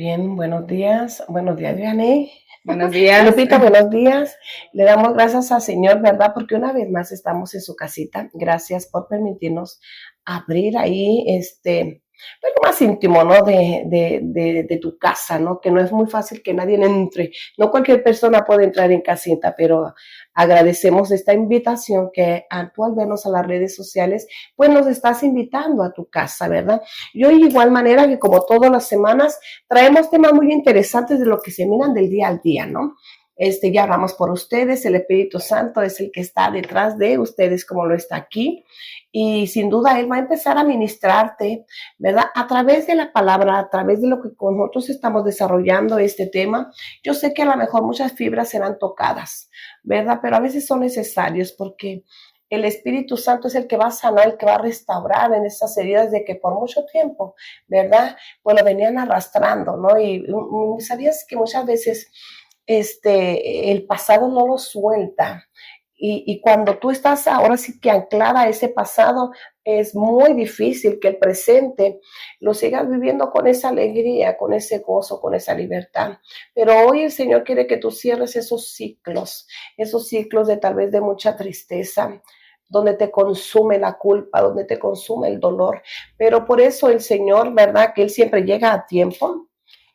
bien, buenos días, Vianney. Buenos días. Lupita, buenos días. Le damos gracias al Señor, ¿verdad? Porque una vez más estamos en su casita. Gracias por permitirnos abrir ahí pues lo más íntimo, ¿no? De tu casa, ¿no? Que no es muy fácil que nadie entre. No cualquier persona puede entrar en casita, pero agradecemos esta invitación que tú al vernos a las redes sociales, pues nos estás invitando a tu casa, ¿verdad? Y hoy, de igual manera que como todas las semanas, traemos temas muy interesantes de lo que se miran del día al día, ¿no? Ya hablamos por ustedes, el Espíritu Santo es el que está detrás de ustedes como lo está aquí, y sin duda Él va a empezar a ministrarte, ¿verdad? A través de la palabra, a través de lo que nosotros estamos desarrollando este tema. Yo sé que a lo mejor muchas fibras serán tocadas, ¿verdad? Pero a veces son necesarios porque el Espíritu Santo es el que va a sanar, el que va a restaurar en esas heridas de que por mucho tiempo, ¿verdad? Pues lo venían arrastrando, ¿no? Y sabías que muchas veces el pasado no lo suelta. Y cuando tú estás ahora sí que anclada a ese pasado, es muy difícil que el presente lo sigas viviendo con esa alegría, con ese gozo, con esa libertad. Pero hoy el Señor quiere que tú cierres esos ciclos de tal vez de mucha tristeza, donde te consume la culpa, donde te consume el dolor. Pero por eso el Señor, ¿verdad? Que Él siempre llega a tiempo.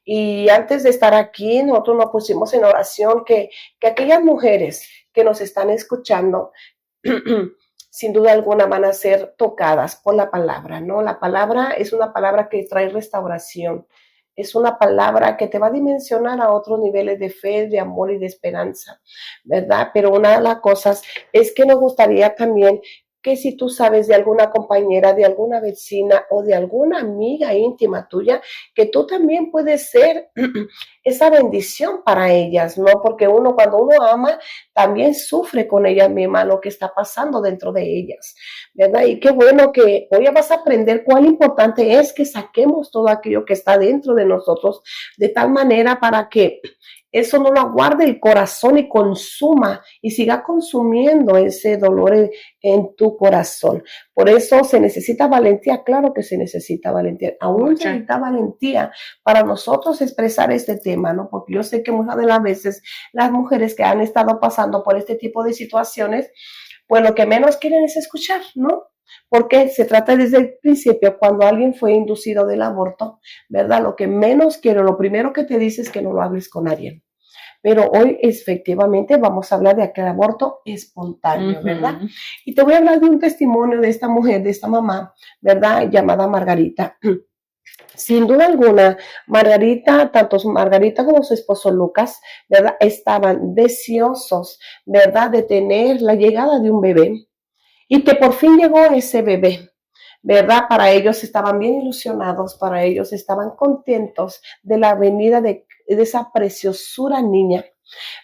Y antes de estar aquí, nosotros nos pusimos en oración que aquellas mujeres que nos están escuchando, sin duda alguna van a ser tocadas por la palabra, ¿no? La palabra es una palabra que trae restauración, es una palabra que te va a dimensionar a otros niveles de fe, de amor y de esperanza, ¿verdad? Pero una de las cosas es que nos gustaría también que si tú sabes de alguna compañera, de alguna vecina o de alguna amiga íntima tuya, que tú también puedes ser esa bendición para ellas, ¿no? Porque cuando uno ama, también sufre con ellas mismas lo que está pasando dentro de ellas, ¿verdad? Y qué bueno que hoy vas a aprender cuán importante es que saquemos todo aquello que está dentro de nosotros, de tal manera para que eso no lo aguarde el corazón y consuma y siga consumiendo ese dolor en tu corazón. Por eso se necesita valentía, claro que se necesita valentía, aún se necesita valentía para nosotros expresar este tema, ¿no? Porque yo sé que muchas de las veces las mujeres que han estado pasando por este tipo de situaciones, pues lo que menos quieren es escuchar, ¿no? Porque se trata desde el principio, cuando alguien fue inducido del aborto, ¿verdad? Lo que menos quiero, lo primero que te dice es que no lo hables con nadie. Pero hoy efectivamente vamos a hablar de aquel aborto espontáneo, ¿verdad? Y te voy a hablar de un testimonio de esta mujer, de esta mamá, ¿verdad? Llamada Margarita. Sin duda alguna, tanto Margarita como su esposo Lucas, ¿verdad? Estaban deseosos, ¿verdad? De tener la llegada de un bebé y que por fin llegó ese bebé. ¿Verdad? Para ellos estaban bien ilusionados, para ellos estaban contentos de la venida de esa preciosura niña.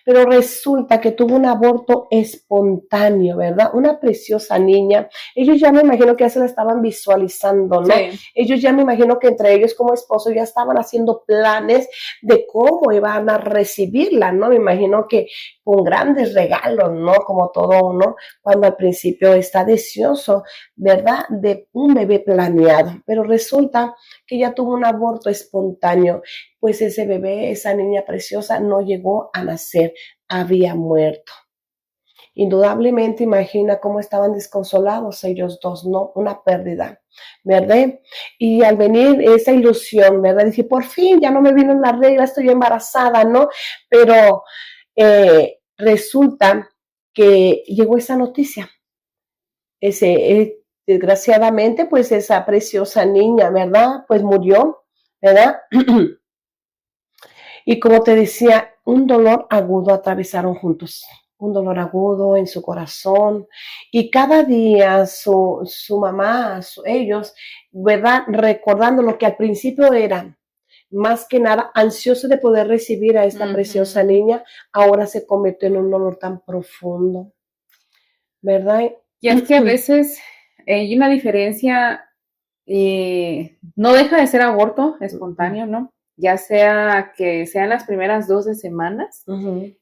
Pero resulta que tuvo un aborto espontáneo, ¿verdad? Una preciosa niña. Ellos ya me imagino que ya se la estaban visualizando, ¿no? Sí. Ellos ya me imagino que entre ellos como esposos ya estaban haciendo planes de cómo iban a recibirla, ¿no? Me imagino que con grandes regalos, ¿no? Como todo uno, cuando al principio está deseoso, ¿verdad? De un bebé planeado. Pero resulta que ya tuvo un aborto espontáneo, pues ese bebé, esa niña preciosa, no llegó a nacer, había muerto. Indudablemente, imagina cómo estaban desconsolados ellos dos, ¿no? Una pérdida, ¿verdad? Y al venir esa ilusión, ¿verdad? Dije, por fin, ya no me vino en la regla, estoy embarazada, ¿no? Pero resulta que llegó esa noticia. Desgraciadamente, pues esa preciosa niña, ¿verdad? Pues murió, ¿verdad? Y como te decía, un dolor agudo atravesaron juntos, un dolor agudo en su corazón. Y cada día su mamá, ellos, ¿verdad? Recordando lo que al principio eran, más que nada ansiosos de poder recibir a esta preciosa niña, ahora se convirtió en un dolor tan profundo, ¿verdad? Y es que a veces hay una diferencia, no deja de ser aborto espontáneo, ¿no? Ya sea que sean las primeras 12 semanas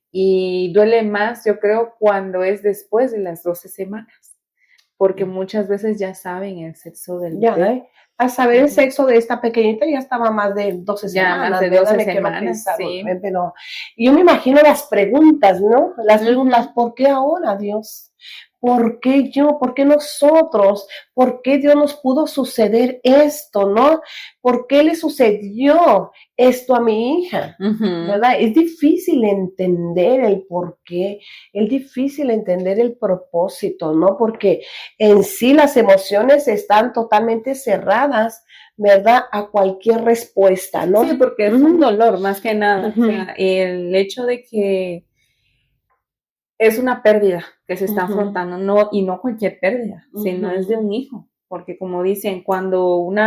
y duele más, yo creo, cuando es después de las 12 semanas, porque muchas veces ya saben el sexo del bebé. Al saber el sexo de esta pequeñita ya estaba más de 12 semanas. Más de 12 semanas, sí. Pero yo me imagino las preguntas, ¿no? Las preguntas, ¿por qué ahora, Dios? ¿Por qué yo? ¿Por qué nosotros? ¿Por qué Dios nos pudo suceder esto, no? ¿Por qué le sucedió esto a mi hija? ¿Verdad? Es difícil entender el por qué, es difícil entender el propósito, ¿no? Porque en sí las emociones están totalmente cerradas, ¿verdad? A cualquier respuesta, ¿no? Sí, porque es un dolor más que nada. O sea, el hecho de que es una pérdida que se está afrontando, no, y no cualquier pérdida, sino es de un hijo, porque como dicen, cuando un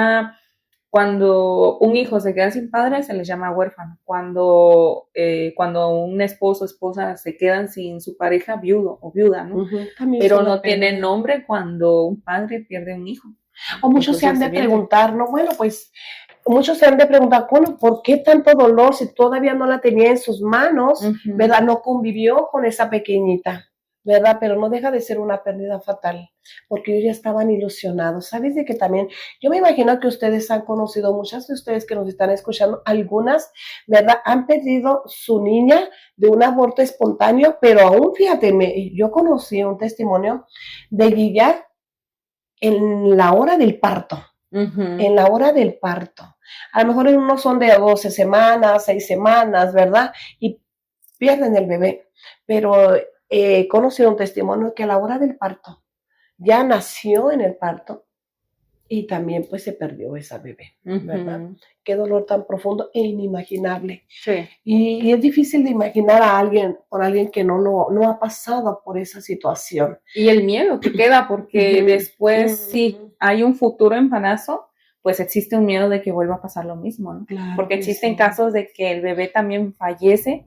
hijo se queda sin padre se les llama huérfano, cuando un esposo o esposa se quedan sin su pareja, viudo o viuda, ¿no? Pero no tiene nombre cuando un padre pierde un hijo. O muchos se han de preguntar, no, bueno, pues muchos se han de preguntar, bueno, ¿por qué tanto dolor si todavía no la tenía en sus manos, ¿verdad? No convivió con esa pequeñita, ¿verdad? Pero no deja de ser una pérdida fatal, porque ellos ya estaban ilusionados. ¿Sabes de que también? Yo me imagino que ustedes han conocido, muchas de ustedes que nos están escuchando, algunas, ¿verdad? Han perdido su niña de un aborto espontáneo, pero aún, fíjate, yo conocí un testimonio de Guillar en la hora del parto. En la hora del parto. A lo mejor unos son de 12 semanas, 6 semanas, ¿verdad? Y pierden el bebé. Pero he conocido un testimonio que a la hora del parto ya nació en el parto y también pues se perdió esa bebé, ¿verdad? Qué dolor tan profundo e inimaginable. Sí. Y es difícil de imaginar a alguien, por alguien que no ha pasado por esa situación. Y el miedo que queda, porque después, si hay un futuro embarazo, pues existe un miedo de que vuelva a pasar lo mismo, ¿no? Claro, porque existen casos de que el bebé también fallece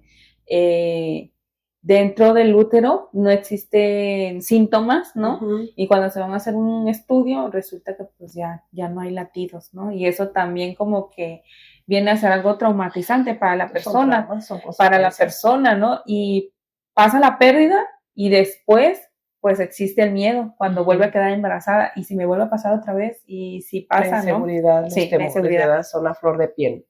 dentro del útero, no existen síntomas, ¿no? Y cuando se van a hacer un estudio, resulta que pues ya no hay latidos, ¿no? Y eso también como que viene a ser algo traumatizante para la persona, ¿no? Y pasa la pérdida y después pues existe el miedo cuando vuelve a quedar embarazada y si me vuelve a pasar otra vez y si pasa, la inseguridad, ¿no? Sí, la inseguridad son a flor de piel,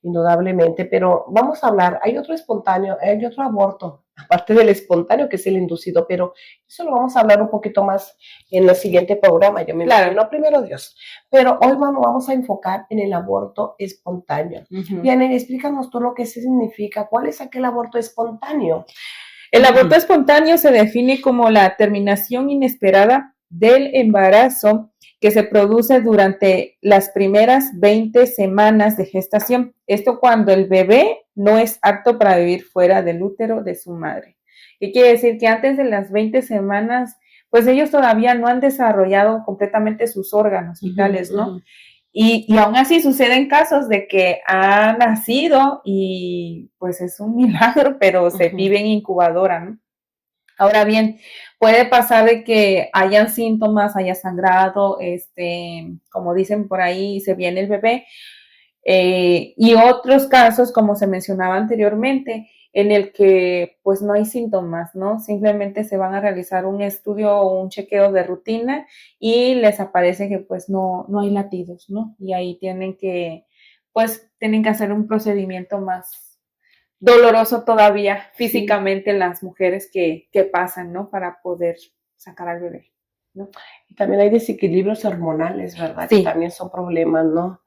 indudablemente, pero vamos a hablar, hay otro espontáneo, hay otro aborto, aparte del espontáneo que es el inducido, pero eso lo vamos a hablar un poquito más en el siguiente programa, yo me imagino, primero Dios, pero hoy vamos a enfocar en el aborto espontáneo. Bien, explícanos tú lo que significa, ¿cuál es aquel aborto espontáneo? El aborto espontáneo se define como la terminación inesperada del embarazo que se produce durante las primeras 20 semanas de gestación. Esto cuando el bebé no es apto para vivir fuera del útero de su madre. ¿Qué quiere decir? Que antes de las 20 semanas, pues ellos todavía no han desarrollado completamente sus órganos vitales, ¿no? Y aún así suceden casos de que ha nacido y pues es un milagro, pero se vive en incubadora, ¿no? Ahora bien, puede pasar de que hayan síntomas, haya sangrado, como dicen por ahí, se viene el bebé, y otros casos, como se mencionaba anteriormente, en el que pues no hay síntomas, ¿no? Simplemente se van a realizar un estudio o un chequeo de rutina y les aparece que pues no hay latidos, ¿no? Y ahí tienen que hacer un procedimiento más doloroso todavía físicamente las mujeres que pasan, ¿no? Para poder sacar al bebé, ¿no? Y también hay desequilibrios hormonales, ¿verdad? Sí. Que también son problemas, ¿no?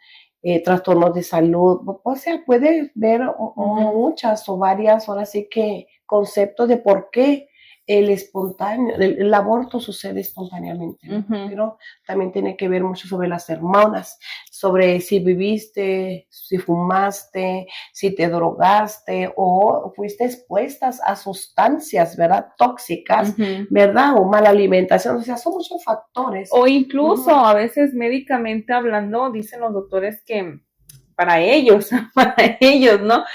Trastornos de salud, o sea, puede ver muchas o varias, ahora sí que conceptos de por qué el aborto sucede espontáneamente, ¿no? Pero también tiene que ver mucho sobre las hormonas, sobre si viviste, si fumaste, si te drogaste o fuiste expuestas a sustancias, ¿verdad? Tóxicas, ¿verdad? O mala alimentación, o sea, son muchos factores. O incluso a veces médicamente hablando, dicen los doctores que para ellos, ¿no?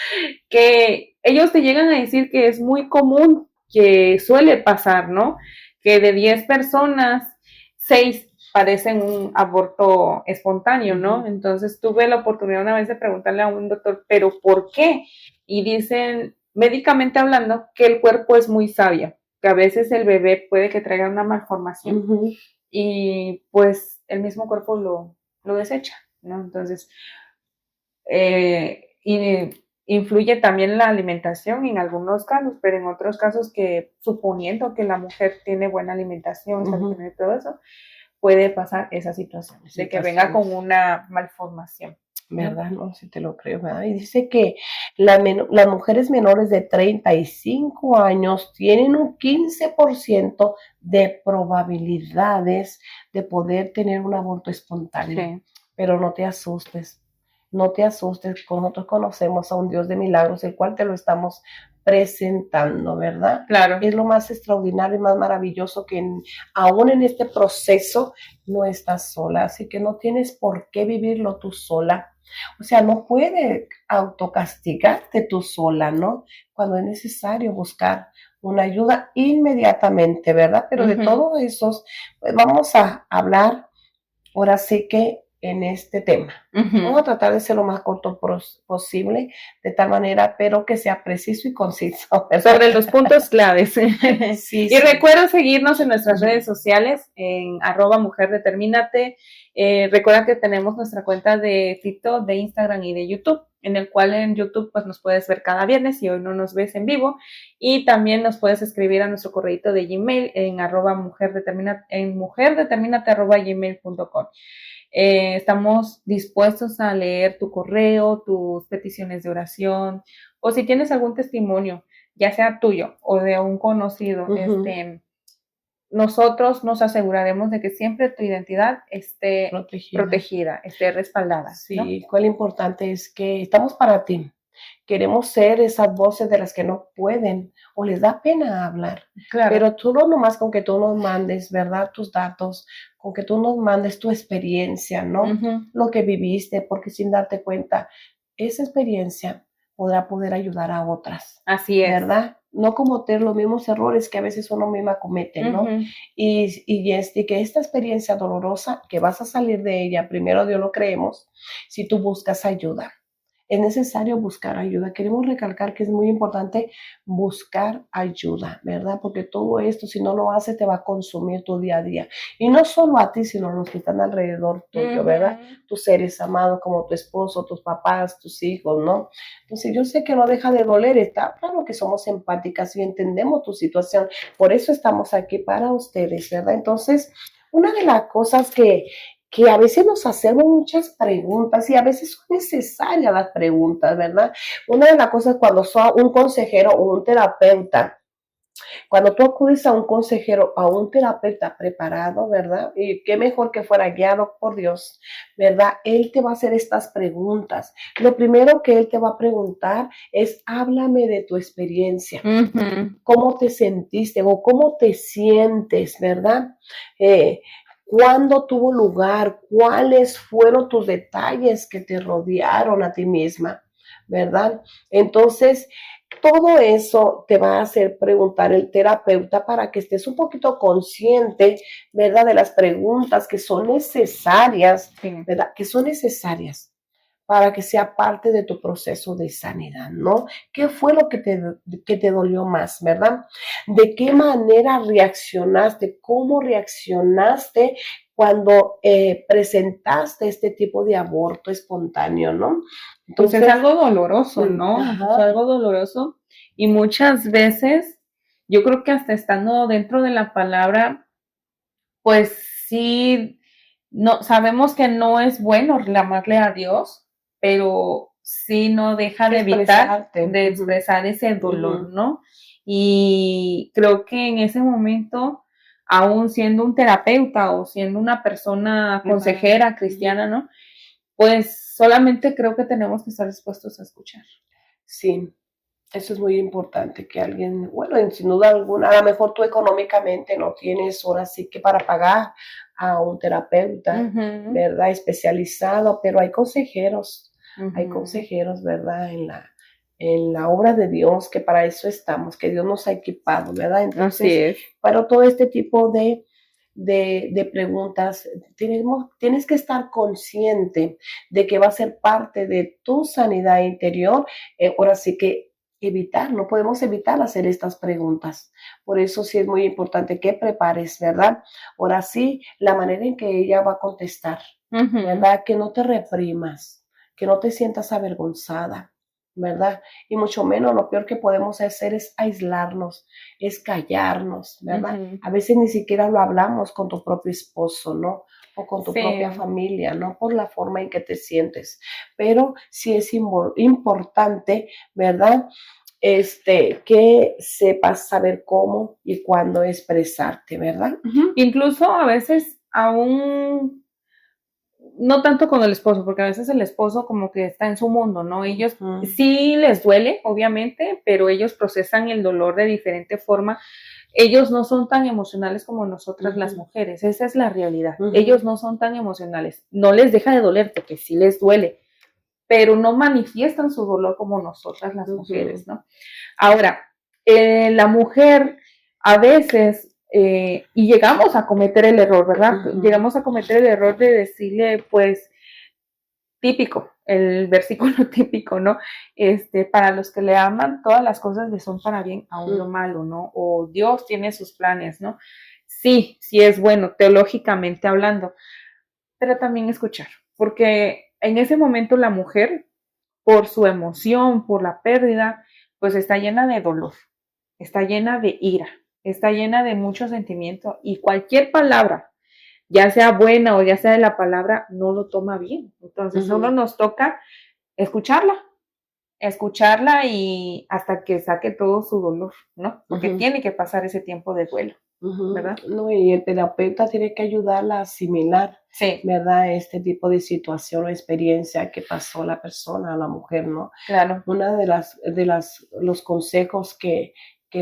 Que ellos te llegan a decir que es muy común, que suele pasar, ¿no? Que de 10 personas, 6 padecen un aborto espontáneo, ¿no? Entonces tuve la oportunidad una vez de preguntarle a un doctor, ¿pero por qué? Y dicen, médicamente hablando, que el cuerpo es muy sabio, que a veces el bebé puede que traiga una malformación y pues el mismo cuerpo lo desecha, ¿no? Entonces, y influye también la alimentación en algunos casos, pero en otros casos que suponiendo que la mujer tiene buena alimentación, y todo eso, puede pasar esa situación, de que venga con una malformación. ¿Verdad? No, si te lo creo, ¿verdad? Y dice que las mujeres menores de 35 años tienen un 15% de probabilidades de poder tener un aborto espontáneo. Sí. Pero no te asustes, no te asustes, nosotros conocemos a un Dios de milagros, el cual te lo estamos presentando, ¿verdad? Claro. Es lo más extraordinario y más maravilloso que aún en este proceso no estás sola, así que no tienes por qué vivirlo tú sola. O sea, no puedes autocastigarte tú sola, ¿no? Cuando es necesario buscar una ayuda inmediatamente, ¿verdad? Pero de todos esos, pues vamos a hablar ahora sí que en este tema. Vamos a tratar de ser lo más corto posible, de tal manera, pero que sea preciso y conciso, ¿verdad? Sobre los puntos claves. Sí, y recuerda seguirnos en nuestras redes sociales, en @mujerdetermínate. Recuerda que tenemos nuestra cuenta de TikTok, de Instagram y de YouTube, en el cual en YouTube pues nos puedes ver cada viernes y hoy no nos ves en vivo. Y también nos puedes escribir a nuestro correíto de Gmail en mujerdetermínate@gmail.com. Estamos dispuestos a leer tu correo, tus peticiones de oración, o si tienes algún testimonio, ya sea tuyo o de un conocido, nosotros nos aseguraremos de que siempre tu identidad esté protegida, esté respaldada. Sí, ¿no? Cuál importante es que estamos para ti. Queremos ser esas voces de las que no pueden o les da pena hablar. Claro. Pero tú no nomás con que tú nos mandes, ¿verdad? Tus datos, con que tú nos mandes tu experiencia, ¿no? Lo que viviste, porque sin darte cuenta, esa experiencia podrá poder ayudar a otras. Así es. ¿Verdad? No cometer los mismos errores que a veces uno misma comete, ¿no? Y que esta experiencia dolorosa, que vas a salir de ella, primero Dios lo creemos, si tú buscas ayuda. Es necesario buscar ayuda. Queremos recalcar que es muy importante buscar ayuda, ¿verdad? Porque todo esto, si no lo haces, te va a consumir tu día a día. Y no solo a ti, sino a los que están alrededor tuyo, ¿verdad? Tus seres amados, como tu esposo, tus papás, tus hijos, ¿no? Entonces, yo sé que no deja de doler. Está claro que somos empáticas y entendemos tu situación. Por eso estamos aquí para ustedes, ¿verdad? Entonces, una de las cosas que a veces nos hacemos muchas preguntas y a veces son necesarias las preguntas, ¿verdad? Una de las cosas cuando sos un consejero o un terapeuta, cuando tú acudes a un consejero, a un terapeuta preparado, ¿verdad? Y qué mejor que fuera guiado por Dios, ¿verdad? Él te va a hacer estas preguntas. Lo primero que él te va a preguntar es, háblame de tu experiencia. ¿Cómo te sentiste o cómo te sientes, ¿verdad? ¿Cuándo tuvo lugar? ¿Cuáles fueron tus detalles que te rodearon a ti misma? ¿Verdad? Entonces, todo eso te va a hacer preguntar el terapeuta para que estés un poquito consciente, ¿verdad? De las preguntas que son necesarias, ¿verdad? Que son necesarias para que sea parte de tu proceso de sanidad, ¿no? ¿Qué fue lo que te dolió más, verdad? ¿De qué manera reaccionaste? ¿Cómo reaccionaste cuando presentaste este tipo de aborto espontáneo, ¿no? Entonces, es algo doloroso, ¿no? Es algo doloroso y muchas veces, yo creo que hasta estando dentro de la palabra, pues sí, no, sabemos que no es bueno reclamarle a Dios, pero sí no deja de evitar de expresar ese dolor, ¿no? Y creo que en ese momento, aún siendo un terapeuta o siendo una persona consejera cristiana, ¿no? Pues solamente creo que tenemos que estar dispuestos a escuchar. Sí, eso es muy importante, que alguien, bueno, sin duda alguna, a lo mejor tú económicamente no tienes ahora sí que para pagar a un terapeuta, ¿verdad? Especializado, pero hay consejeros, ¿verdad? En la obra de Dios, que para eso estamos, que Dios nos ha equipado, ¿verdad? Entonces, para todo este tipo de preguntas, tienes que estar consciente de que va a ser parte de tu sanidad interior, ahora sí que evitar, no podemos evitar hacer estas preguntas. Por eso sí es muy importante que prepares, ¿verdad? Ahora sí, la manera en que ella va a contestar, ¿verdad? Que no te reprimas, que no te sientas avergonzada, ¿verdad? Y mucho menos lo peor que podemos hacer es aislarnos, es callarnos, ¿verdad? A veces ni siquiera lo hablamos con tu propio esposo, ¿no? O con tu propia familia, ¿no? Por la forma en que te sientes. Pero sí es importante, ¿verdad? Que sepas saber cómo y cuándo expresarte, ¿verdad? Incluso a veces aún no tanto con el esposo, porque a veces el esposo como que está en su mundo, ¿no? Ellos sí les duele, obviamente, pero ellos procesan el dolor de diferente forma. Ellos no son tan emocionales como nosotras las mujeres, esa es la realidad. Ellos no son tan emocionales, no les deja de doler porque sí les duele, pero no manifiestan su dolor como nosotras las mujeres, ¿no? Ahora, la mujer a veces, y llegamos a cometer el error, ¿verdad? Llegamos a cometer el error de decirle, pues, típico, el versículo típico, ¿no? Para los que le aman, todas las cosas le son para bien, aún lo malo, ¿no? O Dios tiene sus planes, ¿no? Sí, sí es bueno, teológicamente hablando, pero también escuchar, porque en ese momento la mujer, por su emoción, por la pérdida, pues está llena de dolor, está llena de ira, está llena de mucho sentimiento y cualquier palabra, ya sea buena o ya sea de la palabra, no lo toma bien. Entonces solo nos toca escucharla y hasta que saque todo su dolor, ¿no? Porque tiene que pasar ese tiempo de duelo. ¿Verdad? No, y el terapeuta tiene que ayudarla a asimilar, sí, ¿verdad? Este tipo de situación o experiencia que pasó la persona, la mujer, ¿no? Claro. Una los consejos que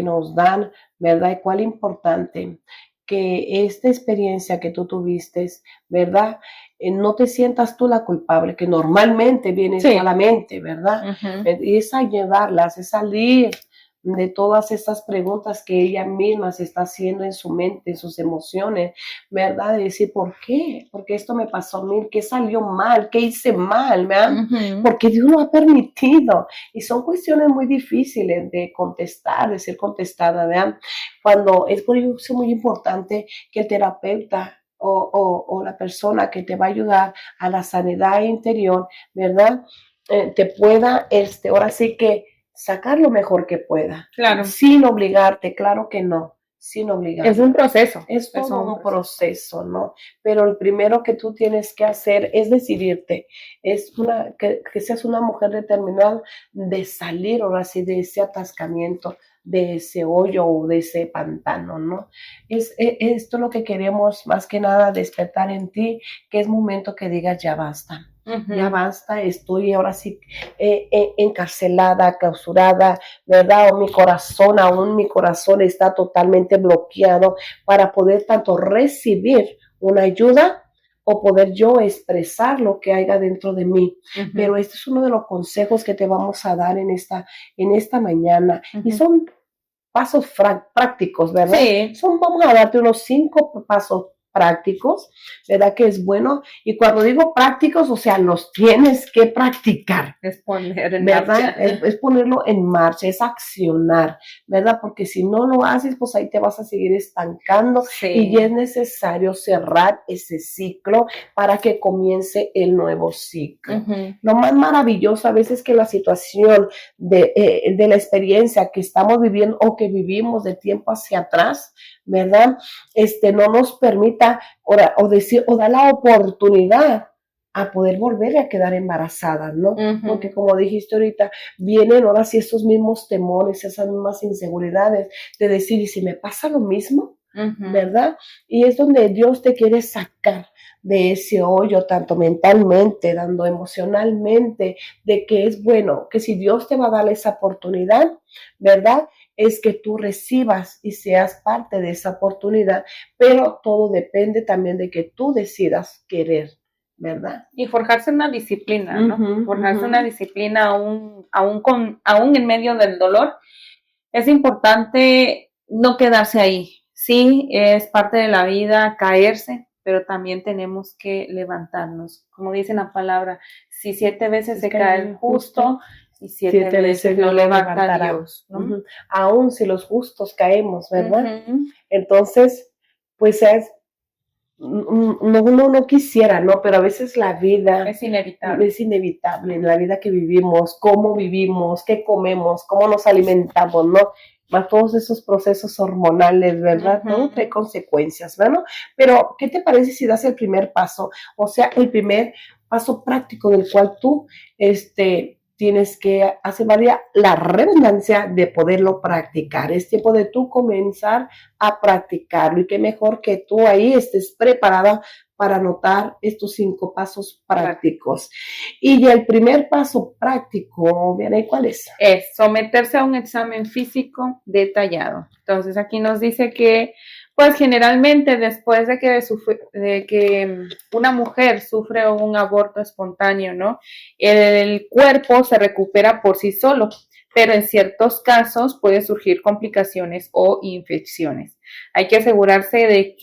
nos dan, ¿verdad? Y cuál importante que esta experiencia que tú tuviste, ¿verdad? No te sientas tú la culpable, que normalmente viene a la mente, ¿verdad? Y es ayudarlas, es salir de todas esas preguntas que ella misma se está haciendo en su mente, en sus emociones, ¿verdad? De decir, ¿por qué? ¿Por qué esto me pasó a mí? ¿Qué salió mal? ¿Qué hice mal? ¿Verdad? Porque Dios lo ha permitido. Y son cuestiones muy difíciles de contestar, de ser contestadas, ¿verdad? Cuando es por eso muy importante que el terapeuta o la persona que te va a ayudar a la sanidad interior, ¿verdad? Te pueda, ahora sí que sacar lo mejor que pueda. Claro. Sin obligarte, claro que no, sin obligarte. Es un proceso. Es todo un proceso, ¿no? Pero el primero que tú tienes que hacer es decidirte. Que seas una mujer determinada de salir ahora sí de ese atascamiento, de ese hoyo o de ese pantano, ¿no? Esto lo que queremos más que nada despertar en ti, que es momento que digas ya basta. Ya basta, estoy ahora sí encarcelada, clausurada, ¿verdad? O mi corazón está totalmente bloqueado para poder tanto recibir una ayuda o poder yo expresar lo que haya dentro de mí. Pero este es uno de los consejos que te vamos a dar en esta mañana. Y son pasos prácticos, ¿verdad? Sí. Vamos a darte unos 5 pasos prácticos, ¿verdad? Que es bueno. Y cuando digo prácticos, o sea, los tienes que practicar. Es poner en ¿verdad? marcha. Es ponerlo en marcha, es accionar, ¿verdad? Porque si no lo haces, pues ahí te vas a seguir estancando y es necesario cerrar ese ciclo para que comience el nuevo ciclo. Lo más maravilloso a veces que la situación de la experiencia que estamos viviendo o que vivimos de tiempo hacia atrás, ¿verdad? No nos permita o da la oportunidad a poder volver a quedar embarazadas, ¿no? Porque como dijiste ahorita, vienen ahora sí esos mismos temores, esas mismas inseguridades de decir, ¿y si me pasa lo mismo? ¿Verdad? Y es donde Dios te quiere sacar de ese hoyo, tanto mentalmente, dando emocionalmente, de que es bueno, que si Dios te va a dar esa oportunidad, ¿verdad? Es que tú recibas y seas parte de esa oportunidad, pero todo depende también de que tú decidas querer, ¿verdad? Y forjarse una disciplina, ¿no? Forjarse una disciplina aún en medio del dolor. Es importante no quedarse ahí. Sí, es parte de la vida caerse, pero también tenemos que levantarnos. Como dice la palabra, si 7 veces se cae el justo, y 7 veces lo levanta Dios, ¿no? Uh-huh. Aún si los justos caemos, ¿verdad? Uh-huh. Entonces, pues uno no quisiera, ¿no? Pero a veces la vida es inevitable, la vida que vivimos, qué comemos, cómo nos alimentamos, ¿no? Más todos esos procesos hormonales, ¿verdad? Uh-huh. Todo trae consecuencias, ¿verdad? Pero, ¿qué te parece si das el primer paso? O sea, el primer paso práctico del cual tú, tienes que hacer valer la redundancia de poderlo practicar. Es tiempo de tú comenzar a practicarlo y qué mejor que tú ahí estés preparada para anotar estos 5 pasos prácticos. Y el primer paso práctico, ¿vean cuál es? Es someterse a un examen físico detallado. Entonces aquí nos dice que pues generalmente después de que una mujer sufre un aborto espontáneo, ¿no? El cuerpo se recupera por sí solo, pero en ciertos casos puede surgir complicaciones o infecciones. Hay que asegurarse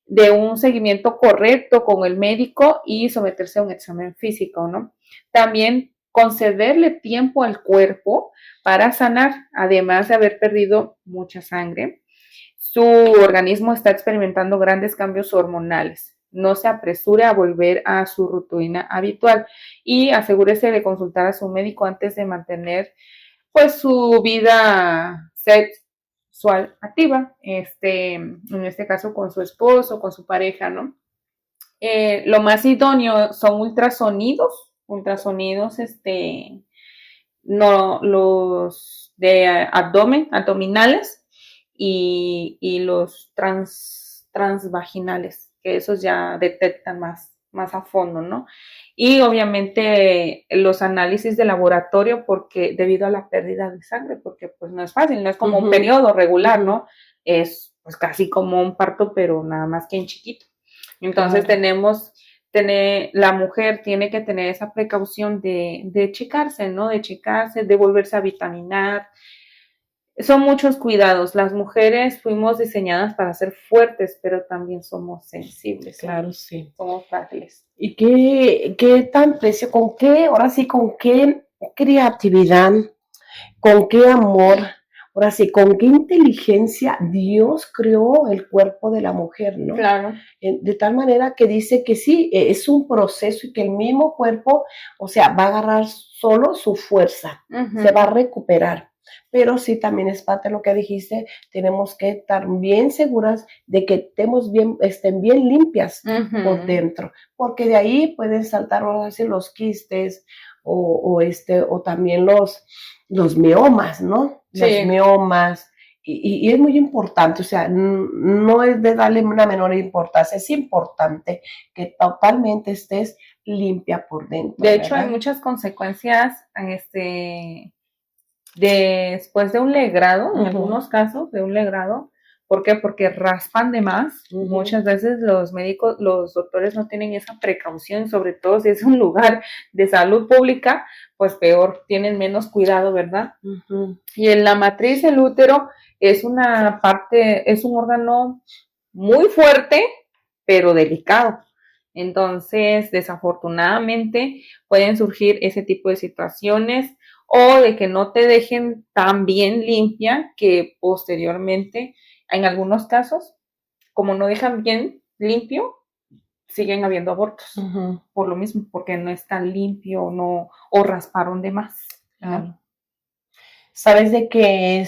de un seguimiento correcto con el médico y someterse a un examen físico, ¿no? También concederle tiempo al cuerpo para sanar, además de haber perdido mucha sangre. Su organismo está experimentando grandes cambios hormonales. No se apresure a volver a su rutina habitual y asegúrese de consultar a su médico antes de mantener pues su vida sexual activa, en este caso con su esposo, con su pareja, ¿no? Lo más idóneo son ultrasonidos, no, los de abdominales y los transvaginales, que esos ya detectan más a fondo, ¿no? Y obviamente los análisis de laboratorio porque debido a la pérdida de sangre, porque pues no es fácil, no es como un periodo regular, ¿no? Es pues casi como un parto, pero nada más que en chiquito. Entonces la mujer tiene que tener esa precaución de checarse, ¿no? De checarse, de volverse a vitaminar. Son muchos cuidados. Las mujeres fuimos diseñadas para ser fuertes, pero también somos sensibles. Claro, sí. Somos frágiles. ¿Y qué tan precio, con qué creatividad, con qué amor, ahora sí, con qué inteligencia Dios creó el cuerpo de la mujer, ¿no? Claro. De tal manera que dice que sí, es un proceso y que el mismo cuerpo, o sea, va a agarrar solo su fuerza, se va a recuperar. Pero sí, también es parte de lo que dijiste, tenemos que estar bien seguras de que estén bien limpias por dentro, porque de ahí pueden saltar los quistes o también los miomas, ¿no? Sí. Los miomas. Y es muy importante, o sea, no es de darle una menor importancia, es importante que totalmente estés limpia por dentro. De hecho, hay muchas consecuencias, después de un legrado, en algunos casos de un legrado. ¿Por qué? Porque raspan de más. Muchas veces los doctores no tienen esa precaución, sobre todo si es un lugar de salud pública, pues peor, tienen menos cuidado, ¿verdad? Y en la matriz, el útero es un órgano muy fuerte, pero delicado. Entonces, desafortunadamente, pueden surgir ese tipo de situaciones o de que no te dejen tan bien limpia que posteriormente, en algunos casos, como no dejan bien limpio, siguen habiendo abortos. Por lo mismo, porque no está limpio o rasparon de más. Claro. Sabes de que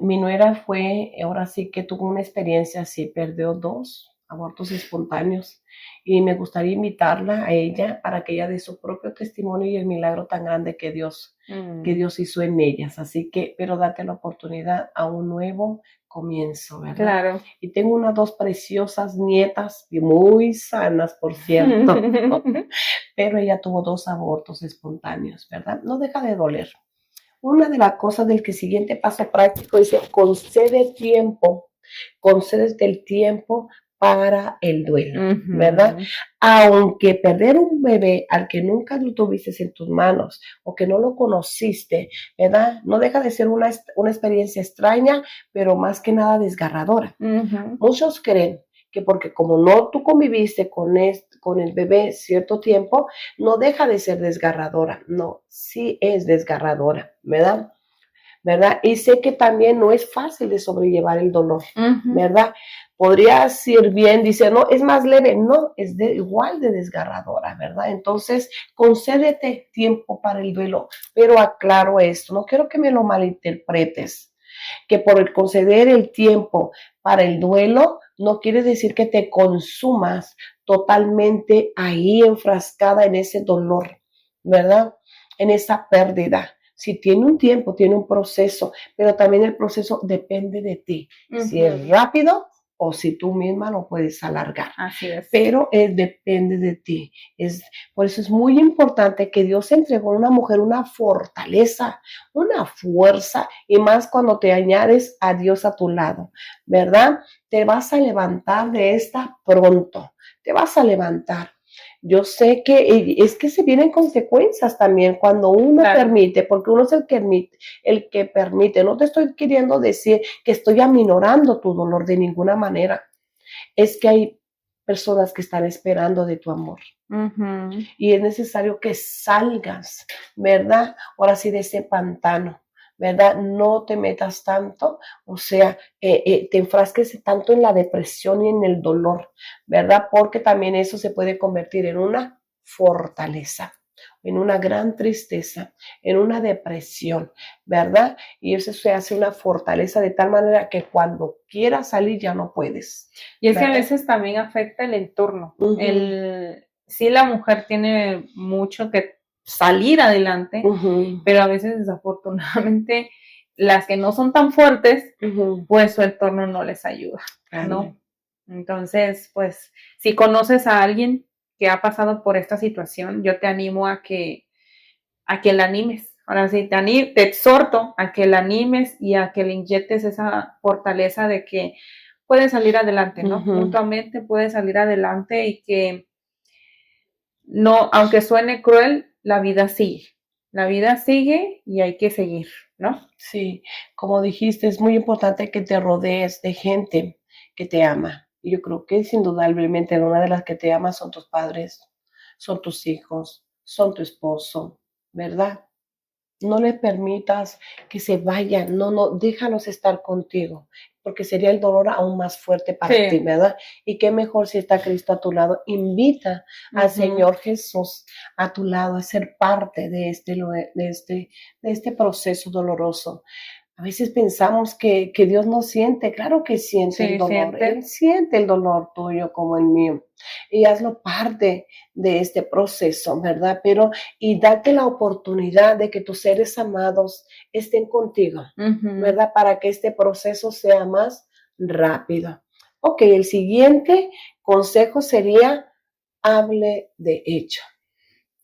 mi nuera fue, ahora sí que tuvo una experiencia así, perdió 2 abortos espontáneos y me gustaría invitarla a ella para que ella dé su propio testimonio y el milagro tan grande que Dios hizo en ellas. Así que, pero date la oportunidad a un nuevo comienzo, ¿verdad? Claro. Y tengo 2 preciosas nietas, muy sanas, por cierto, pero ella tuvo 2 abortos espontáneos, ¿verdad? No deja de doler. Una de las cosas del siguiente paso práctico dice, concédete el tiempo para el duelo, ¿verdad? Aunque perder un bebé al que nunca lo tuviste en tus manos o que no lo conociste, ¿verdad? No deja de ser una experiencia extraña, pero más que nada desgarradora. Muchos creen que porque como no tú conviviste con el bebé cierto tiempo, no deja de ser desgarradora. No, sí es desgarradora, ¿verdad? ¿Verdad? Y sé que también no es fácil de sobrellevar el dolor, ¿verdad? Podrías ir bien, dice, no, es más leve, no, es igual de desgarradora, ¿verdad? Entonces, concédete tiempo para el duelo, pero aclaro esto, no quiero que me lo malinterpretes, que por el conceder el tiempo para el duelo, no quiere decir que te consumas totalmente ahí enfrascada en ese dolor, ¿verdad? En esa pérdida. Si tiene un tiempo, tiene un proceso, pero también el proceso depende de ti. Si es rápido o si tú misma lo puedes alargar. Así es. Pero depende de ti. Por eso es muy importante que Dios entregó a una mujer una fortaleza, una fuerza, y más cuando te añades a Dios a tu lado, ¿verdad? Te vas a levantar de esta pronto, te vas a levantar. Yo sé que es que se vienen consecuencias también cuando uno permite, porque uno es el que permite. No te estoy queriendo decir que estoy aminorando tu dolor de ninguna manera. Es que hay personas que están esperando de tu amor. Y es necesario que salgas, ¿verdad? Ahora sí, de ese pantano, ¿verdad? No te metas tanto, o sea, te enfrasques tanto en la depresión y en el dolor, ¿verdad? Porque también eso se puede convertir en una fortaleza, en una gran tristeza, en una depresión, ¿verdad? Y eso se hace una fortaleza de tal manera que cuando quieras salir ya no puedes. Y es que a veces también afecta el entorno. Sí, la mujer tiene mucho que salir adelante, pero a veces desafortunadamente las que no son tan fuertes, pues su entorno no les ayuda, ¿no? Entonces, pues, si conoces a alguien que ha pasado por esta situación, yo te animo a que la animes. Ahora sí, te exhorto a que la animes y a que le inyectes esa fortaleza de que puede salir adelante, ¿no? Mutuamente puede salir adelante y que no, aunque suene cruel, la vida sigue. La vida sigue y hay que seguir, ¿no? Sí, como dijiste, es muy importante que te rodees de gente que te ama. Y yo creo que indudablemente una de las que te ama son tus padres, son tus hijos, son tu esposo, ¿verdad? No le permitas que se vayan, no, déjalos estar contigo, porque sería el dolor aún más fuerte para ti, ¿verdad? Y qué mejor si está Cristo a tu lado. Invita al Señor Jesús a tu lado a ser parte de este proceso doloroso. A veces pensamos que Dios no siente, claro que siente el dolor, Él siente el dolor tuyo como el mío, y hazlo parte de este proceso, ¿verdad? Y date la oportunidad de que tus seres amados estén contigo, ¿verdad? Para que este proceso sea más rápido. Ok, el siguiente consejo sería, hable de hecho.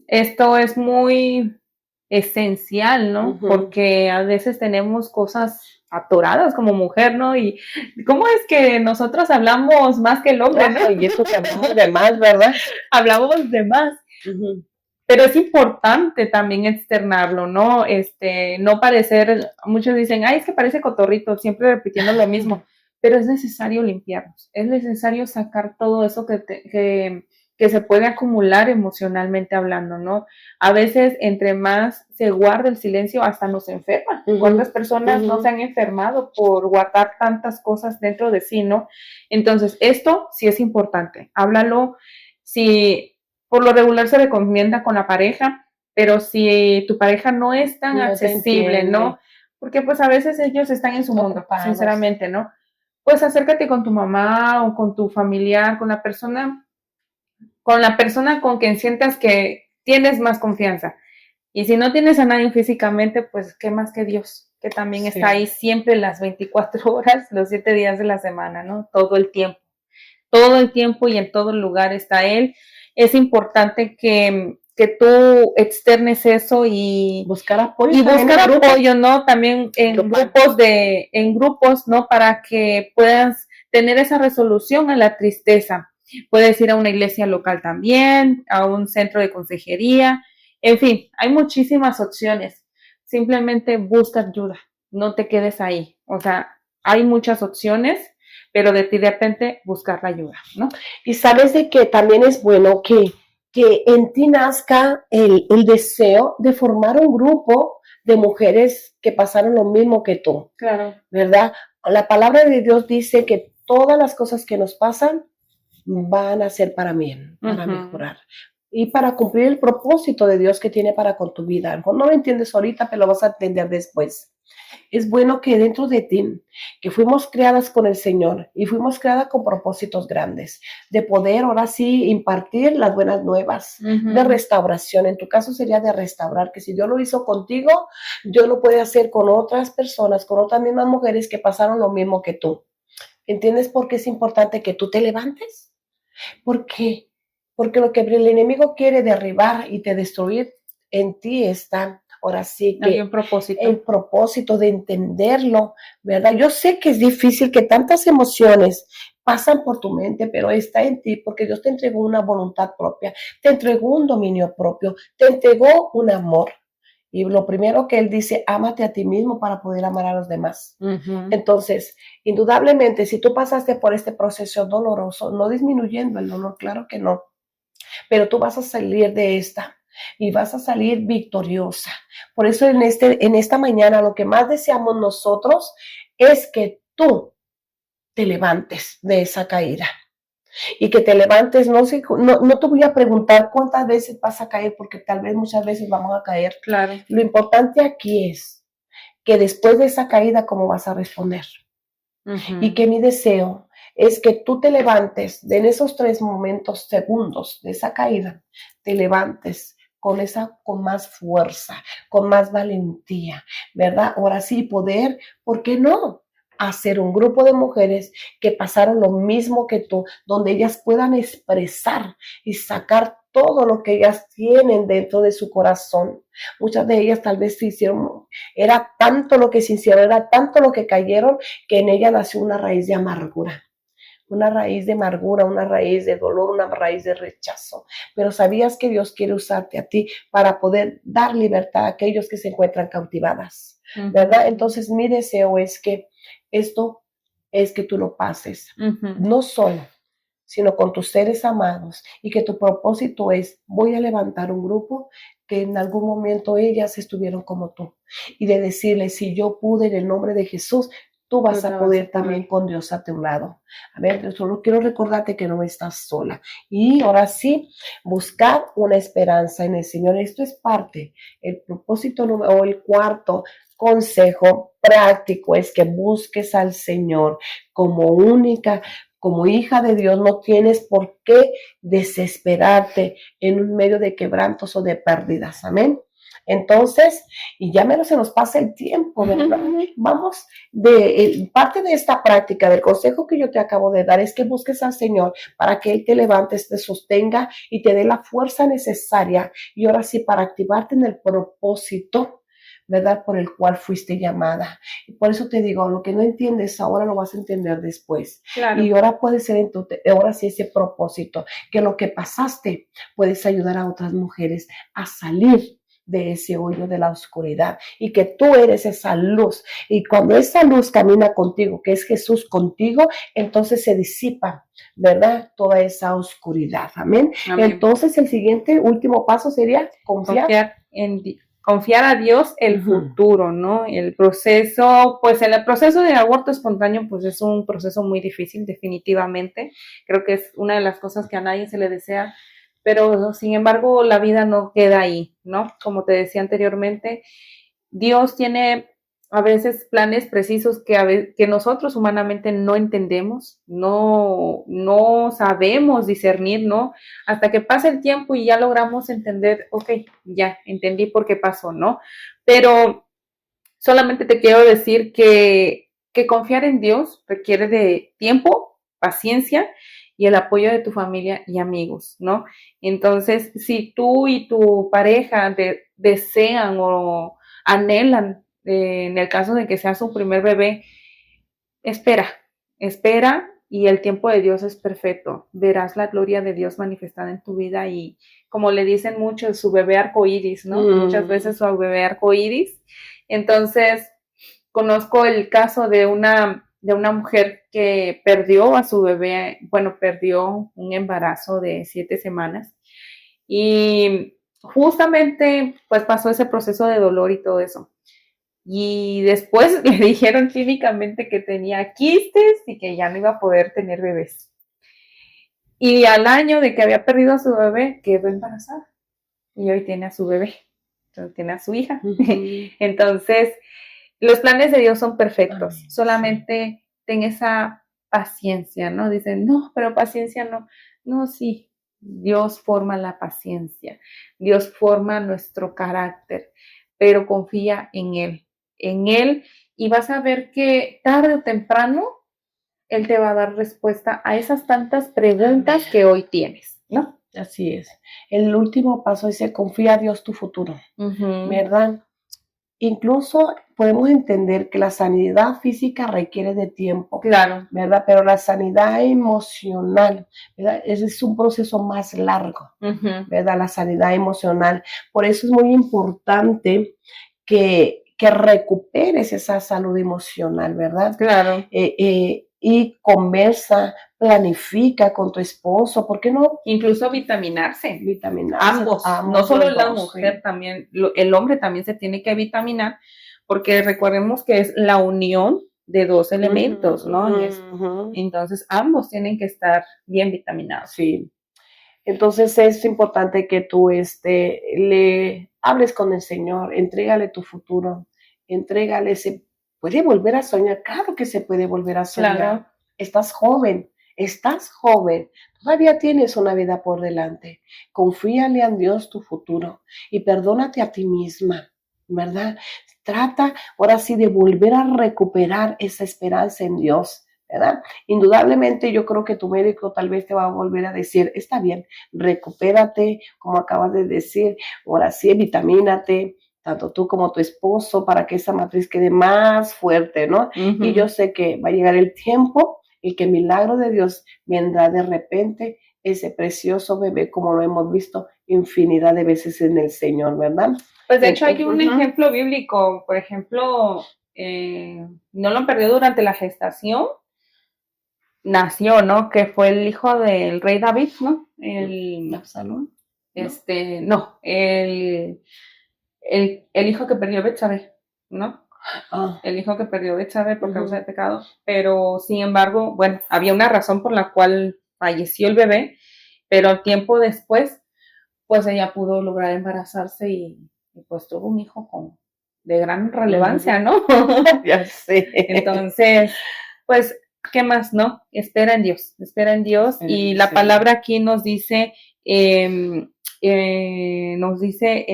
Esto es muy esencial, ¿no? Porque a veces tenemos cosas atoradas como mujer, ¿no? Y ¿cómo es que nosotros hablamos más que el hombre, ¿no? Y eso que hablamos de más, ¿verdad? Hablamos de más. Pero es importante también externarlo, ¿no? No parecer, muchos dicen, ay, es que parece cotorrito, siempre repitiendo lo mismo, pero es necesario limpiarnos, es necesario sacar todo eso que se puede acumular emocionalmente hablando, ¿no? A veces, entre más se guarda el silencio, hasta nos enferma. ¿Cuántas personas no se han enfermado por guardar tantas cosas dentro de sí, ¿no? Entonces, esto sí es importante, háblalo. Si por lo regular se recomienda con la pareja, pero si tu pareja no es tan accesible, ¿no? Porque pues a veces ellos están en su mundo, sinceramente, ¿no? Pues acércate con tu mamá o con tu familiar, con la persona con quien sientas que tienes más confianza. Y si no tienes a nadie físicamente, pues qué más que Dios, que también está ahí siempre las 24 horas, los 7 días de la semana, ¿no? Todo el tiempo y en todo lugar está Él. Es importante que tú externes eso y buscar apoyo. Y buscar apoyo, ¿no? También en grupos, ¿no? Para que puedas tener esa resolución a la tristeza. Puedes ir a una iglesia local también, a un centro de consejería. En fin, hay muchísimas opciones. Simplemente busca ayuda. No te quedes ahí. O sea, hay muchas opciones pero de ti depende buscar la ayuda, ¿no? Y sabes de que también es bueno que en ti nazca el deseo de formar un grupo de mujeres que pasaron lo mismo que tú. Claro. ¿Verdad? La palabra de Dios dice que todas las cosas que nos pasan van a ser para bien, para mejorar y para cumplir el propósito de Dios que tiene para con tu vida. No lo entiendes ahorita, pero lo vas a entender después. Es bueno que dentro de ti, que fuimos creadas con el Señor y fuimos creadas con propósitos grandes, de poder ahora sí impartir las buenas nuevas, de restauración. En tu caso sería de restaurar, que si Dios lo hizo contigo, Dios lo puede hacer con otras personas, con otras mismas mujeres que pasaron lo mismo que tú. ¿Entiendes por qué es importante que tú te levantes? ¿Por qué? Porque lo que el enemigo quiere derribar y te destruir, en ti está, ahora sí que hay un propósito. El propósito de entenderlo, ¿verdad? Yo sé que es difícil, que tantas emociones pasan por tu mente, pero está en ti porque Dios te entregó una voluntad propia, te entregó un dominio propio, te entregó un amor. Y lo primero que Él dice, ámate a ti mismo para poder amar a los demás. Entonces, indudablemente, si tú pasaste por este proceso doloroso, no disminuyendo el dolor, claro que no, pero tú vas a salir de esta y vas a salir victoriosa. Por eso en esta mañana lo que más deseamos nosotros es que tú te levantes de esa caída. Y que te levantes, no te voy a preguntar cuántas veces vas a caer, porque tal vez muchas veces vamos a caer. Claro. Lo importante aquí es que después de esa caída, ¿cómo vas a responder? Y que mi deseo es que tú te levantes en esos 3 momentos, segundos de esa caída, te levantes con más fuerza, con más valentía, ¿verdad? Ahora sí, poder, ¿por qué no? Hacer un grupo de mujeres que pasaron lo mismo que tú, donde ellas puedan expresar y sacar todo lo que ellas tienen dentro de su corazón. Muchas de ellas tal vez se hicieron, era tanto lo que se hicieron, era tanto lo que cayeron, que en ella nació una raíz de amargura. Una raíz de amargura, una raíz de dolor, una raíz de rechazo. Pero sabías que Dios quiere usarte a ti para poder dar libertad a aquellos que se encuentran cautivadas, ¿verdad? Entonces mi deseo es que esto es que tú lo pases, no solo, sino con tus seres amados, y que tu propósito es, voy a levantar un grupo que en algún momento ellas estuvieron como tú, y de decirles, si yo pude en el nombre de Jesús, tú vas a poder también con Dios a tu lado. A ver, solo quiero recordarte que no estás sola. Y ahora sí, buscar una esperanza en el Señor. Esto es parte, el propósito o el cuarto consejo práctico es que busques al Señor como única, como hija de Dios. No tienes por qué desesperarte en un medio de quebrantos o de pérdidas. Amén. Entonces, y ya menos se nos pasa el tiempo, ¿verdad? Vamos, parte de esta práctica, del consejo que yo te acabo de dar, es que busques al Señor para que Él te levantes, te sostenga y te dé la fuerza necesaria. Y ahora sí, para activarte en el propósito, ¿verdad? Por el cual fuiste llamada. Y por eso te digo, lo que no entiendes ahora lo vas a entender después. Claro. Y ahora puede ser ahora sí ese propósito, que lo que pasaste puedes ayudar a otras mujeres a salir de ese hoyo de la oscuridad, y que tú eres esa luz, y cuando esa luz camina contigo, que es Jesús contigo, entonces se disipa, ¿verdad? Toda esa oscuridad. Amén. Entonces el siguiente, último paso sería confiar a Dios el futuro, ¿no? El proceso, pues el proceso de aborto espontáneo, pues es un proceso muy difícil, definitivamente. Creo que es una de las cosas que a nadie se le desea, pero sin embargo la vida no queda ahí, ¿no? Como te decía anteriormente, Dios tiene a veces planes precisos que nosotros humanamente no entendemos, no sabemos discernir, ¿no? Hasta que pasa el tiempo y ya logramos entender, ok, ya entendí por qué pasó, ¿no? Pero solamente te quiero decir que confiar en Dios requiere de tiempo, paciencia y el apoyo de tu familia y amigos, ¿no? Entonces, si tú y tu pareja desean o anhelan, en el caso de que sea su primer bebé, espera y el tiempo de Dios es perfecto. Verás la gloria de Dios manifestada en tu vida y, como le dicen muchos, su bebé arcoíris, ¿no? Muchas veces su bebé arcoíris. Entonces, conozco el caso de una de una mujer que perdió a su bebé, bueno, perdió un embarazo de 7 semanas y justamente pues pasó ese proceso de dolor y todo eso. Y después le dijeron clínicamente que tenía quistes y que ya no iba a poder tener bebés. Y al año de que había perdido a su bebé, quedó embarazada. Y hoy tiene a su bebé, entonces tiene a su hija. Entonces, los planes de Dios son perfectos. Amén. Solamente ten esa paciencia, ¿no? Dicen, no, pero paciencia no. No, sí, Dios forma la paciencia. Dios forma nuestro carácter, pero confía en Él, y vas a ver que tarde o temprano Él te va a dar respuesta a esas tantas preguntas que hoy tienes, ¿no? Así es. El último paso dice, confía a Dios tu futuro, ¿verdad? Incluso podemos entender que la sanidad física requiere de tiempo, Claro. ¿verdad? Pero la sanidad emocional, ¿verdad? Ese es un proceso más largo, ¿verdad? La sanidad emocional. Por eso es muy importante que recuperes esa salud emocional, ¿verdad? Claro. Y conversa, planifica con tu esposo, ¿por qué no? Incluso vitaminarse. Ambos, no solo la dos, mujer, sí. también el hombre también se tiene que vitaminar, porque recordemos que es la unión de dos elementos, ¿no? Entonces ambos tienen que estar bien vitaminados. Sí. Entonces es importante que tú le hables con el Señor, entrégale tu futuro, entrégale, se puede volver a soñar, claro que se puede volver a soñar. Claro. Estás joven, todavía tienes una vida por delante. Confíale a Dios tu futuro y perdónate a ti misma, ¿verdad? Trata ahora sí de volver a recuperar esa esperanza en Dios, ¿verdad? Indudablemente yo creo que tu médico tal vez te va a volver a decir, está bien, recupérate, como acabas de decir, ahora sí, vitamínate, tanto tú como tu esposo, para que esa matriz quede más fuerte, ¿no? Y yo sé que va a llegar el tiempo y que el milagro de Dios vendrá de repente, ese precioso bebé, como lo hemos visto infinidad de veces en el Señor, ¿verdad? Pues de hecho hay un ejemplo bíblico, por ejemplo, no lo perdió durante la gestación, nació, ¿no? Que fue el hijo del rey David, ¿no? Absalón. No, el hijo que perdió Betsabé, ¿no? El hijo que perdió Betsabé por causa de pecado, pero sin embargo, bueno, había una razón por la cual falleció el bebé, pero tiempo después, pues ella pudo lograr embarazarse y pues tuvo un hijo de gran relevancia, ¿no? Ya sé. Entonces, pues, ¿qué más, no? Espera en Dios, y la palabra aquí nos dice en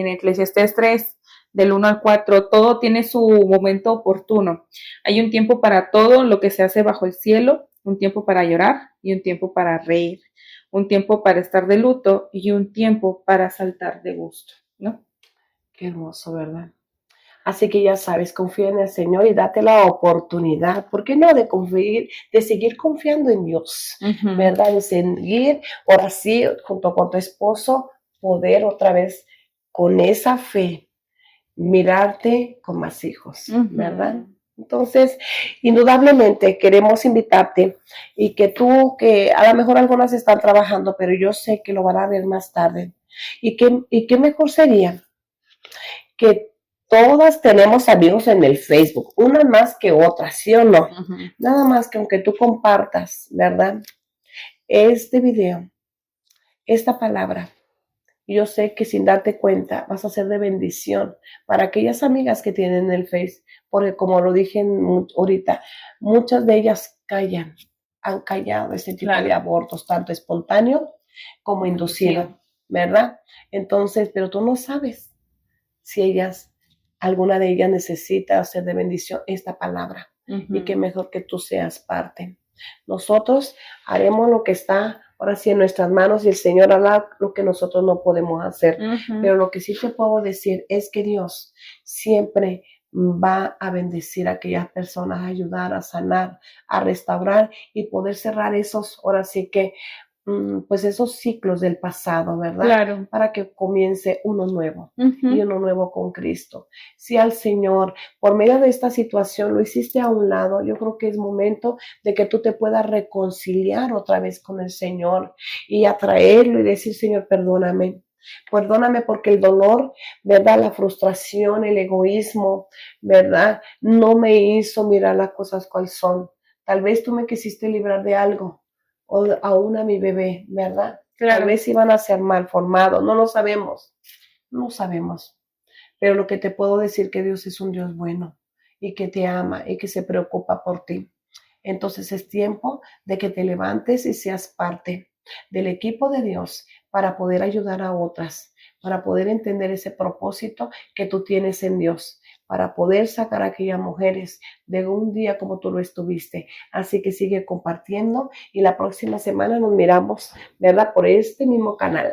Eclesiastés 3, del 1 al 4, todo tiene su momento oportuno. Hay un tiempo para todo lo que se hace bajo el cielo, un tiempo para llorar y un tiempo para reír, un tiempo para estar de luto y un tiempo para saltar de gusto, ¿no? Qué hermoso, ¿verdad? Así que ya sabes, confía en el Señor y date la oportunidad, ¿por qué no? De seguir confiando en Dios, ¿verdad? De seguir, ahora sí, junto con tu esposo, poder otra vez, con esa fe, mirarte con más hijos, ¿verdad? Entonces, indudablemente queremos invitarte y que tú, que a lo mejor algunas están trabajando, pero yo sé que lo van a ver más tarde. Y qué mejor sería que todas tenemos amigos en el Facebook, unas más que otras, ¿sí o no? Nada más que aunque tú compartas, ¿verdad? Este video, esta palabra, yo sé que sin darte cuenta vas a ser de bendición para aquellas amigas que tienen el Face, porque como lo dije ahorita, muchas de ellas han callado este tipo de abortos, tanto espontáneo como inducido, ¿verdad? Entonces, pero tú no sabes si alguna de ellas necesita hacer de bendición esta palabra, y qué mejor que tú seas parte. Nosotros haremos lo que está ahora sí en nuestras manos y el Señor hará lo que nosotros no podemos hacer. Pero lo que sí te puedo decir es que Dios siempre va a bendecir a aquellas personas, a ayudar, a sanar, a restaurar y poder cerrar esos, ahora sí que pues esos ciclos del pasado, ¿verdad? Claro. Para que comience uno nuevo y Ujú. uno nuevo con Cristo. Si al Señor, por medio de esta situación, lo hiciste a un lado, yo creo que es momento de que tú te puedas reconciliar otra vez con el Señor y atraerlo y decir, Señor, perdóname. Perdóname porque el dolor, ¿verdad? La frustración, el egoísmo, ¿verdad? No me hizo mirar las cosas cual son. Tal vez tú me quisiste librar de algo, o aún a mi bebé, ¿verdad? Claro. Tal vez iban a ser mal formados, no lo sabemos, no sabemos. Pero lo que te puedo decir que Dios es un Dios bueno y que te ama y que se preocupa por ti. Entonces es tiempo de que te levantes y seas parte del equipo de Dios para poder ayudar a otras, para poder entender ese propósito que tú tienes en Dios, para poder sacar a aquellas mujeres de un día como tú lo estuviste. Así que sigue compartiendo y la próxima semana nos miramos, ¿verdad? Por este mismo canal,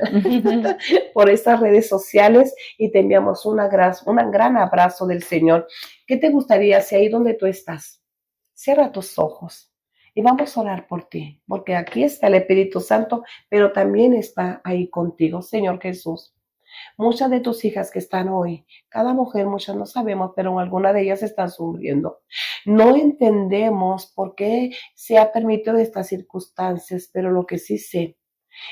por estas redes sociales y te enviamos un gran abrazo del Señor. ¿Qué te gustaría si ahí donde tú estás? Cierra tus ojos y vamos a orar por ti, porque aquí está el Espíritu Santo, pero también está ahí contigo, Señor Jesús. Muchas de tus hijas que están hoy, cada mujer, muchas no sabemos, pero algunas de ellas están sufriendo. No entendemos por qué se ha permitido estas circunstancias, pero lo que sí sé,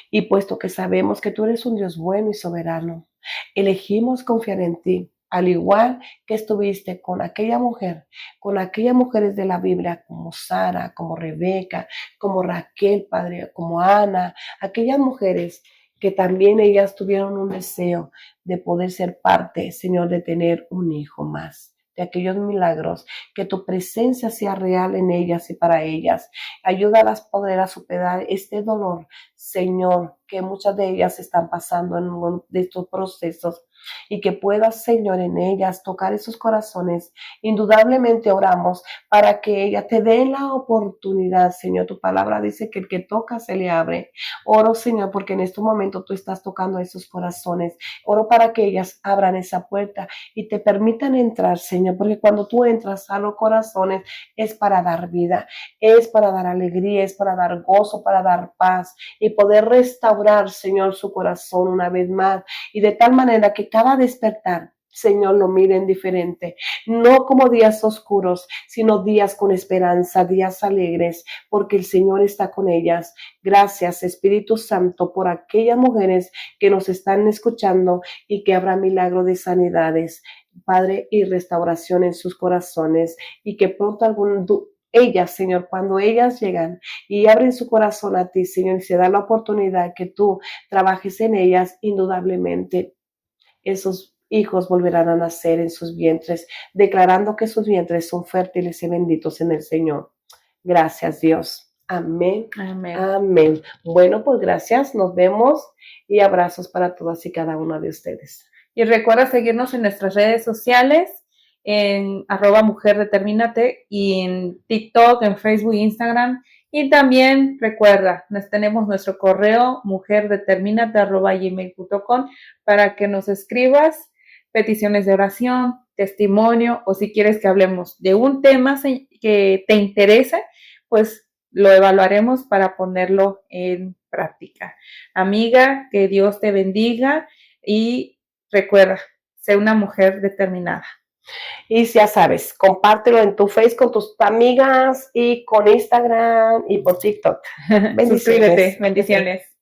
y puesto que sabemos que tú eres un Dios bueno y soberano, elegimos confiar en ti, al igual que estuviste con aquella mujer, con aquellas mujeres de la Biblia, como Sara, como Rebeca, como Raquel, Padre, como Ana, aquellas mujeres que también ellas tuvieron un deseo de poder ser parte, Señor, de tener un hijo más, de aquellos milagros, que tu presencia sea real en ellas y para ellas. Ayúdalas a poder superar este dolor, Señor, que muchas de ellas están pasando en uno de estos procesos y que puedas, Señor, en ellas tocar esos corazones. Indudablemente oramos para que ellas te den la oportunidad, Señor. Tu palabra dice que el que toca se le abre. Oro, Señor, porque en este momento tú estás tocando esos corazones. Oro para que ellas abran esa puerta y te permitan entrar, Señor, porque cuando tú entras a los corazones es para dar vida, es para dar alegría, es para dar gozo, para dar paz y poder restaurar, Señor, su corazón una vez más y de tal manera que cada despertar, Señor, lo miren diferente, no como días oscuros, sino días con esperanza, días alegres, porque el Señor está con ellas. Gracias, Espíritu Santo, por aquellas mujeres que nos están escuchando y que habrá milagro de sanidades, Padre, y restauración en sus corazones, y que pronto ellas, Señor, cuando ellas llegan y abren su corazón a ti, Señor, y se da la oportunidad que tú trabajes en ellas, indudablemente esos hijos volverán a nacer en sus vientres, declarando que sus vientres son fértiles y benditos en el Señor. Gracias, Dios. Amén. Amén. Amén. Bueno, pues gracias. Nos vemos y abrazos para todas y cada una de ustedes. Y recuerda seguirnos en nuestras redes sociales, en @mujerdetermínate y en TikTok, en Facebook e Instagram. Y también recuerda, tenemos nuestro correo mujerdeterminate@gmail.com para que nos escribas peticiones de oración, testimonio o si quieres que hablemos de un tema que te interese, pues lo evaluaremos para ponerlo en práctica. Amiga, que Dios te bendiga y recuerda, sé una mujer determinada. Y ya sabes, compártelo en tu Face con tus amigas y con Instagram y por TikTok. Suscríbete. Bendiciones.